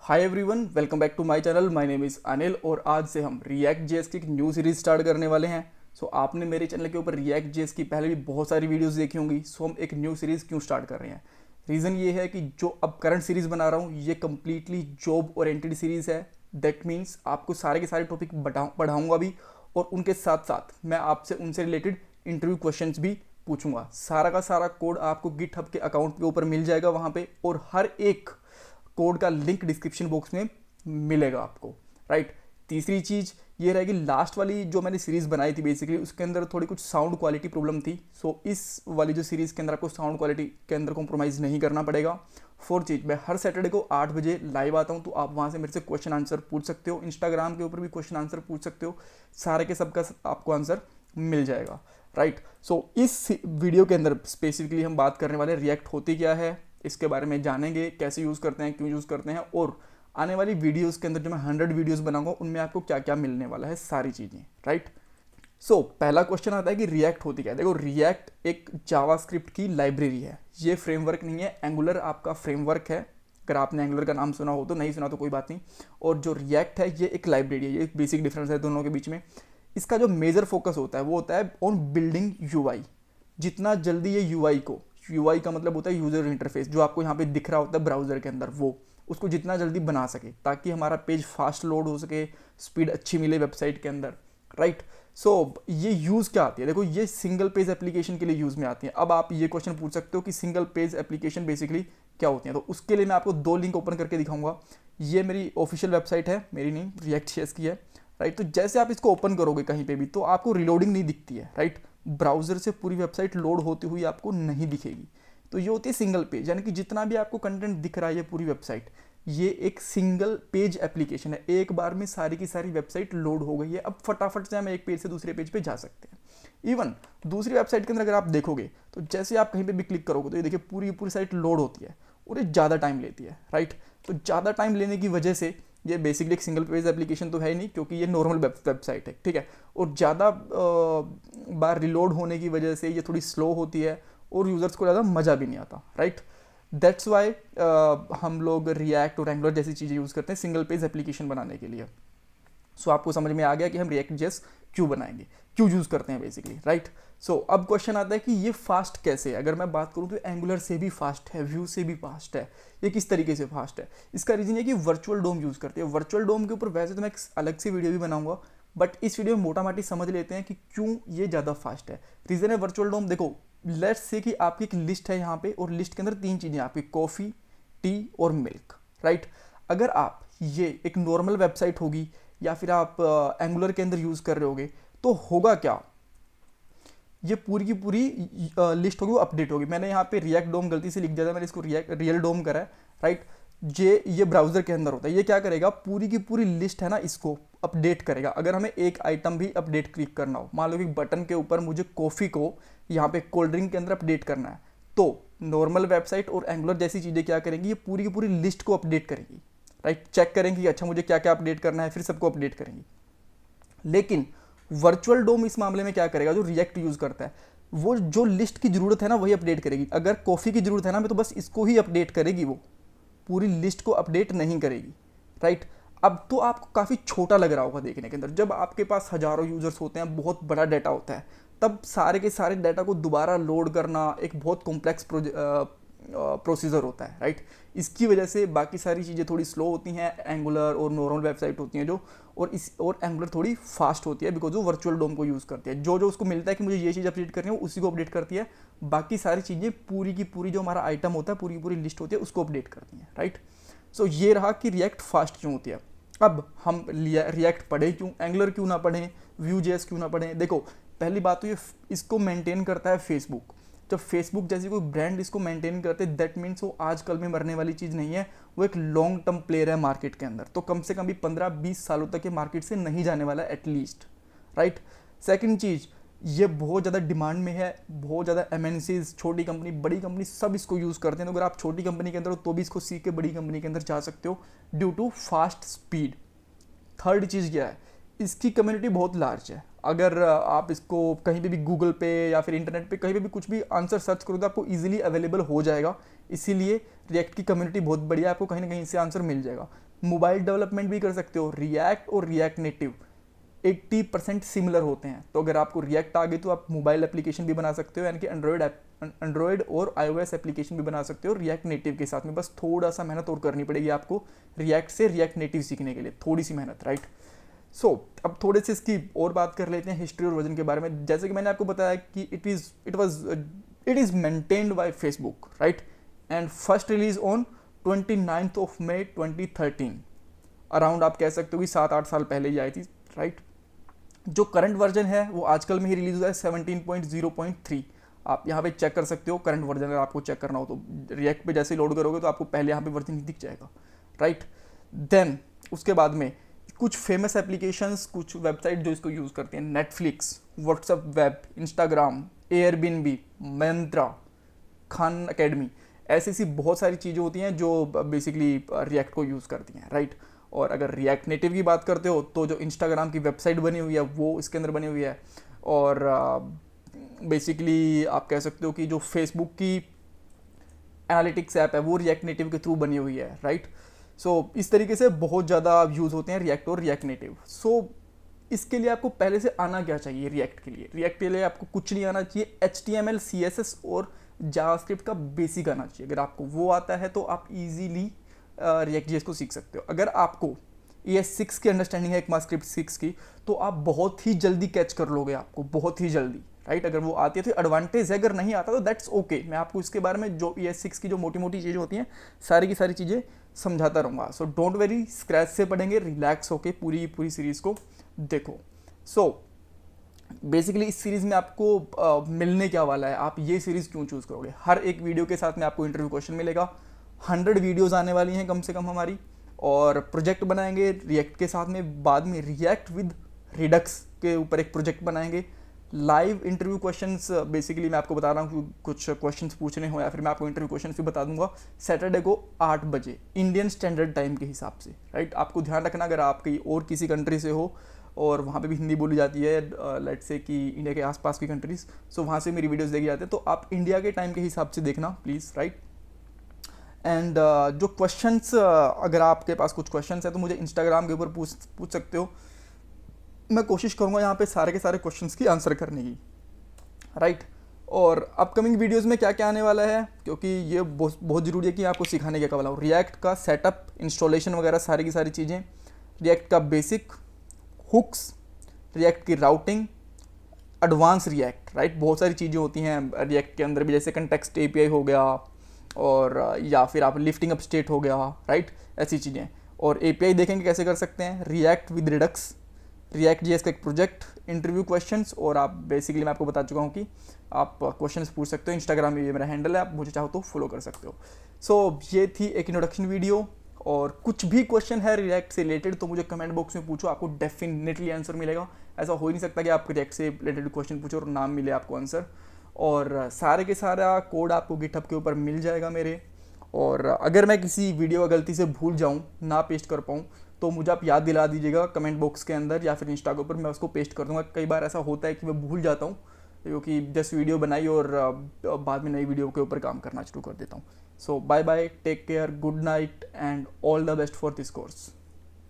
Hi everyone, welcome back to my channel. My name is Anil और आज से हम रिएक्ट जेएस की एक न्यू सीरीज स्टार्ट करने वाले हैं। आपने मेरे चैनल के ऊपर रिएक्ट जेएस की पहले भी बहुत सारी वीडियोस देखी होंगी। हम एक न्यू सीरीज़ क्यों स्टार्ट कर रहे हैं? रीज़न ये है कि जो अब करंट सीरीज़ बना रहा हूँ ये कम्प्लीटली जॉब ओरिएंटेड सीरीज़ है। दैट मीन्स आपको सारे के सारे टॉपिक पढ़ाऊँगा भी और उनके साथ साथ मैं आपसे उनसे रिलेटेड इंटरव्यू क्वेश्चंस भी पूछूंगा। सारा का सारा कोड आपको गिटहब के अकाउंट के ऊपर मिल जाएगा वहाँ पे, और हर एक कोड का लिंक डिस्क्रिप्शन बॉक्स में मिलेगा आपको। राइट। तीसरी चीज़ ये रहेगी, लास्ट वाली जो मैंने सीरीज़ बनाई थी बेसिकली उसके अंदर थोड़ी कुछ साउंड क्वालिटी प्रॉब्लम थी। इस वाली जो सीरीज़ के अंदर आपको साउंड क्वालिटी के अंदर कॉम्प्रोमाइज़ नहीं करना पड़ेगा। फोर्थ चीज़, मैं हर सैटरडे को 8 बजे लाइव आता हूँ, तो आप वहाँ से मेरे से क्वेश्चन आंसर पूछ सकते हो। इंस्टाग्राम के ऊपर भी क्वेश्चन आंसर पूछ सकते हो, सारे के सबका आपको आंसर मिल जाएगा। राइट। इस वीडियो के अंदर स्पेसिफिकली हम बात करने वाले रिएक्ट होती क्या है, इसके बारे में जानेंगे, कैसे यूज़ करते हैं, क्यों यूज़ करते हैं, और आने वाली वीडियोस के अंदर जो मैं 100 वीडियोस बनाऊंगा उनमें आपको क्या क्या मिलने वाला है, सारी चीज़ें। राइट। पहला क्वेश्चन आता है कि रिएक्ट होती क्या है। देखो, रिएक्ट एक जावास्क्रिप्ट की लाइब्रेरी है। ये फ्रेमवर्क नहीं है, एंगुलर आपका फ्रेमवर्क है। अगर आपने एंगुलर का नाम सुना हो तो, नहीं सुना तो कोई बात नहीं। और जो रिएक्ट है ये एक लाइब्रेरी है। ये एक बेसिक डिफरेंस है दोनों के बीच में। इसका जो मेजर फोकस होता है वो होता है ऑन बिल्डिंग यूआई। जितना जल्दी ये यूआई को, यूआई का मतलब होता है यूजर इंटरफेस, जो आपको यहाँ पे दिख रहा होता है ब्राउजर के अंदर, वो उसको जितना जल्दी बना सके ताकि हमारा पेज फास्ट लोड हो सके, स्पीड अच्छी मिले वेबसाइट के अंदर। राइट। ये यूज़ क्या आती है? देखो, ये सिंगल पेज एप्लीकेशन के लिए यूज़ में आती है। अब आप ये क्वेश्चन पूछ सकते हो कि सिंगल पेज एप्लीकेशन बेसिकली क्या होती है, तो उसके लिए मैं आपको 2 लिंक ओपन करके दिखाऊंगा। ये मेरी ऑफिशियल वेबसाइट है, मेरी नहीं, रिएक्ट.जेएस की है। राइट। तो जैसे आप इसको ओपन करोगे कहीं पे भी तो आपको रिलोडिंग नहीं दिखती है। राइट। ब्राउजर से पूरी वेबसाइट लोड होती हुई आपको नहीं दिखेगी। तो ये होती है सिंगल पेज, यानी कि जितना भी आपको कंटेंट दिख रहा है ये पूरी वेबसाइट, ये एक सिंगल पेज एप्लीकेशन है। एक बार में सारी की सारी वेबसाइट लोड हो गई है। अब फटाफट से हम एक पेज से दूसरे पेज पे जा सकते हैं। इवन दूसरी वेबसाइट के अंदर अगर आप देखोगे तो जैसे आप कहीं पे भी क्लिक करोगे तो ये देखिए पूरी पूरी साइट लोड होती है और ये ज़्यादा टाइम लेती है। राइट। तो ज़्यादा टाइम लेने की वजह से ये बेसिकली एक सिंगल पेज एप्लीकेशन तो है ही नहीं, क्योंकि ये नॉर्मल वेबसाइट है। ठीक है। और ज़्यादा बार रिलोड होने की वजह से ये थोड़ी स्लो होती है और यूज़र्स को ज़्यादा मज़ा भी नहीं आता। राइट। दैट्स वाई हम लोग रिएक्ट और एंगुलर जैसी चीज़ें यूज़ करते हैं सिंगल पेज एप्लीकेशन बनाने के लिए। आपको समझ में आ गया कि हम रिएक्ट जेएस क्यों बनाएंगे, क्यों यूज़ करते हैं बेसिकली। राइट। अब क्वेश्चन आता है कि ये फास्ट कैसे है। अगर मैं बात करूँ तो एंगुलर से भी फास्ट है, व्यू से भी फास्ट है। ये किस तरीके से फास्ट है? इसका रीज़न है कि वर्चुअल डोम यूज़ करते हैं। वर्चुअल डोम के ऊपर वैसे तो मैं एक अलग से वीडियो भी बनाऊंगा, बट इस वीडियो में मोटा माटी समझ लेते हैं कि क्यों ये ज़्यादा फास्ट है। रीज़न है वर्चुअल डोम। देखो, लेट्स से कि आपकी एक लिस्ट है यहाँ पे और लिस्ट के अंदर 3 चीज़ें आपकी, कॉफ़ी, टी और मिल्क। राइट। अगर आप ये एक नॉर्मल वेबसाइट होगी या फिर आप एंगुलर के अंदर यूज़ कर रहे होगे तो होगा क्या, ये पूरी की पूरी लिस्ट होगी वो अपडेट होगी। मैंने यहाँ पे रिएक्ट डोम गलती से लिख दिया था, मैंने इसको रियल डोम करा है। राइट। ये ब्राउजर के अंदर होता है। ये क्या करेगा, पूरी की पूरी लिस्ट है ना इसको अपडेट करेगा। अगर हमें एक आइटम भी अपडेट क्लिक करना हो, मान लो कि बटन के ऊपर मुझे कॉफ़ी को यहाँ पे कोल्ड ड्रिंक के अंदर अपडेट करना है, तो नॉर्मल वेबसाइट और एंगुलर जैसी चीज़ें क्या करेंगी, ये पूरी की पूरी लिस्ट को अपडेट करेंगी। राइट। चेक करेंगे कि अच्छा मुझे क्या क्या अपडेट करना है, फिर सबको अपडेट करेंगी। लेकिन वर्चुअल डोम इस मामले में क्या करेगा, जो रिएक्ट यूज़ करता है, वो जो लिस्ट की जरूरत है ना वही अपडेट करेगी। अगर कॉफ़ी की जरूरत है ना तो बस इसको ही अपडेट करेगी, वो पूरी लिस्ट को अपडेट नहीं करेगी। राइट। अब तो आपको काफ़ी छोटा लग रहा होगा देखने के अंदर, जब आपके पास हज़ारों यूजर्स होते हैं, बहुत बड़ा डाटा होता है, तब सारे के सारे डाटा को दोबारा लोड करना एक बहुत कॉम्प्लेक्स प्रोसीजर होता है। राइट। इसकी वजह से बाकी सारी चीज़ें थोड़ी स्लो होती हैं, एंगुलर और नॉर्मल वेबसाइट होती हैं जो, और एंगुलर थोड़ी फास्ट होती है बिकॉज वो वर्चुअल डोम को यूज़ करती है। जो जो उसको मिलता है कि मुझे ये चीज़ अपडेट करनी है वो उसी को अपडेट करती है। बाकी सारी चीज़ें पूरी की पूरी जो हमारा आइटम होता है, पूरी की पूरी लिस्ट होती है, उसको अपडेट करती हैं। राइट। ये रहा कि रिएक्ट फास्ट क्यों होती है। अब हम रिएक्ट पढ़ें क्यों, एंगुलर क्यों ना पढ़ें, व्यू जेएस क्यों ना पढ़ें? देखो, पहली बात तो ये इसको मेंटेन करता है फेसबुक। जब फेसबुक जैसी कोई ब्रांड इसको मेंटेन करते, दैट मीन्स वो आजकल में मरने वाली चीज़ नहीं है, वो एक लॉन्ग टर्म प्लेयर है मार्केट के अंदर। तो कम से कम भी 15-20 सालों तक ये मार्केट से नहीं जाने वाला है एटलीस्ट। राइट। सेकंड चीज़, ये बहुत ज़्यादा डिमांड में है। बहुत ज़्यादा एमएनसीज, छोटी कंपनी, बड़ी कंपनी सब इसको यूज़ करते हैं। तो अगर आप छोटी कंपनी के अंदर हो तो भी इसको सीख के बड़ी कंपनी के अंदर जा सकते हो due to fast speed. Third चीज़ क्या है, इसकी कम्युनिटी बहुत लार्ज है। अगर आप इसको कहीं पे भी गूगल पे या फिर इंटरनेट पे कहीं पे भी कुछ भी आंसर सर्च करो तो आपको इजीली अवेलेबल हो जाएगा। इसीलिए रिएक्ट की कम्युनिटी बहुत बढ़िया है, आपको कहीं ना कहीं से आंसर मिल जाएगा। मोबाइल डेवलपमेंट भी कर सकते हो। रिएक्ट और रिएक्ट नेटिव 80% सिमिलर होते हैं, तो अगर आपको रिएक्ट आ गई तो आप मोबाइल एप्लीकेशन भी बना सकते हो, यानी कि एंड्रॉयड और iOS एप्लीकेशन भी बना सकते हो रिएक्ट नेटिव के साथ में। बस थोड़ा सा मेहनत और करनी पड़ेगी आपको रिएक्ट से रिएक्ट नेटिव सीखने के लिए, थोड़ी सी मेहनत, राइट। सो अब थोड़े से इसकी और बात कर लेते हैं हिस्ट्री और वर्जन के बारे में। जैसे कि मैंने आपको बताया कि it is maintained by Facebook, right, and first release on 29 May 2013। Around आप कह सकते हो कि 7-8 साल पहले ही आई थी, राइट। जो करंट वर्जन है वो आजकल में ही रिलीज हुआ है 17.0.3। आप यहाँ पे चेक कर सकते हो करंट वर्जन, अगर आपको चेक करना हो तो रिएक्ट पे जैसे लोड करोगे तो आपको पहले यहाँ पे वर्जन ही दिख जाएगा, राइट। देन उसके बाद में कुछ फेमस एप्लीकेशंस, कुछ वेबसाइट जो इसको यूज़ करते हैं, Netflix, WhatsApp web, Instagram, Airbnb, Myntra, Khan Academy, ऐसी ऐसी बहुत सारी चीज़ें होती हैं जो बेसिकली रिएक्ट को यूज़ करती हैं, राइट। और अगर रिएक्ट नेटिव की बात करते हो तो जो इंस्टाग्राम की वेबसाइट बनी हुई है वो इसके अंदर बनी हुई है, और बेसिकली आप कह सकते हो कि जो फेसबुक की एनालिटिक्स ऐप है वो रिएक्ट नेटिव के थ्रू बनी हुई है, राइट। सो इस तरीके से बहुत ज़्यादा यूज़ होते हैं रिएक्ट और रिएक्ट नेटिव। सो इसके लिए आपको पहले से आना क्या चाहिए रिएक्ट के लिए? रिएक्ट के लिए आपको कुछ नहीं आना चाहिए, HTML, CSS और जावास्क्रिप्ट का बेसिक आना चाहिए। अगर आपको वो आता है तो आप इजीली रिएक्ट जेएस को सीख सकते हो। अगर आपको ES6 की अंडरस्टैंडिंग है, ECMAScript 6 की, तो आप बहुत ही जल्दी कैच कर लोगे, आपको बहुत ही जल्दी, राइट। अगर वो आती है तो एडवांटेज है, अगर नहीं आता तो दैट्स ओके। मैं आपको इसके बारे में जो ES6 की जो मोटी मोटी चीज़ें होती हैं सारी की सारी चीज़ें समझाता रहूँगा। सो डोंट वेरी, स्क्रैच से पढ़ेंगे, रिलैक्स होके पूरी सीरीज़ को देखो। सो बेसिकली इस सीरीज़ में आपको मिलने क्या वाला है, आप ये सीरीज़ क्यों चूज़ करोगे? हर एक वीडियो के साथ में आपको इंटरव्यू क्वेश्चन मिलेगा, 100 वीडियोज़ आने वाली हैं कम से कम हमारी, और प्रोजेक्ट बनाएंगे रिएक्ट के साथ में। बाद में रिएक्ट विद रिडक्स के ऊपर एक प्रोजेक्ट बनाएंगे। लाइव इंटरव्यू क्वेश्चंस, बेसिकली मैं आपको बता रहा हूँ कुछ क्वेश्चंस पूछने हो या फिर मैं आपको इंटरव्यू क्वेश्चंस भी बता दूंगा। सैटरडे को 8 बजे इंडियन स्टैंडर्ड टाइम के हिसाब से, राइट। आपको ध्यान रखना, अगर आप कहीं और किसी कंट्री से हो और वहाँ पे भी हिंदी बोली जाती है, लेट्स से कि इंडिया के आसपास की कंट्रीज, सो वहाँ से मेरी वीडियोस देखी जाती है, तो आप इंडिया के टाइम के हिसाब से देखना प्लीज़, राइट। एंड जो क्वेश्चंस, अगर आपके पास कुछ क्वेश्चंस है तो मुझे इंस्टाग्राम के ऊपर पूछ सकते हो। मैं कोशिश करूँगा यहाँ पे सारे के सारे क्वेश्चंस की आंसर करने की, राइट। और अपकमिंग वीडियोस में क्या क्या आने वाला है, क्योंकि ये बहुत ज़रूरी है कि आपको सिखाने क्या वाला हूँ। रिएक्ट का सेटअप, इंस्टॉलेशन वगैरह सारी की सारी चीज़ें, रिएक्ट का बेसिक, हुक्स, रिएक्ट की राउटिंग, एडवांस रिएक्ट, राइट। बहुत सारी चीज़ें होती हैं रिएक्ट के अंदर भी, जैसे कंटेक्स्ट API हो गया, और या फिर आप लिफ्टिंग अप स्टेट हो गया, राइट, ऐसी चीज़ें। और API देखेंगे कैसे कर सकते हैं, react with Redux, react JS का एक प्रोजेक्ट, इंटरव्यू क्वेश्चंस, और आप बेसिकली मैं आपको बता चुका हूँ कि आप क्वेश्चंस पूछ सकते हो। इंस्टाग्राम में ये मेरा हैंडल है, आप मुझे चाहो तो फॉलो कर सकते हो। सो ये थी एक इंट्रोडक्शन वीडियो, और कुछ भी क्वेश्चन है रिएक्ट से रिलेटेड तो मुझे कमेंट बॉक्स में पूछो, आपको डेफिनेटली आंसर मिलेगा। ऐसा हो ही नहीं सकता कि आप रिएक्ट से रिलेटेड क्वेश्चन पूछो और नाम मिले आपको आंसर। और सारे के सारा कोड आपको गिटहब के ऊपर मिल जाएगा मेरे। और अगर मैं किसी वीडियो का गलती से भूल जाऊँ, ना पेस्ट कर पाऊँ, तो मुझे आप याद दिला दीजिएगा कमेंट बॉक्स के अंदर या फिर इंस्टा के ऊपर, मैं उसको पेस्ट कर दूंगा। कई बार ऐसा होता है कि मैं भूल जाता हूँ, क्योंकि जस्ट वीडियो बनाई और बाद में नई वीडियो के ऊपर काम करना शुरू कर देता हूँ। So bye bye, take care, good night and all the best for this course.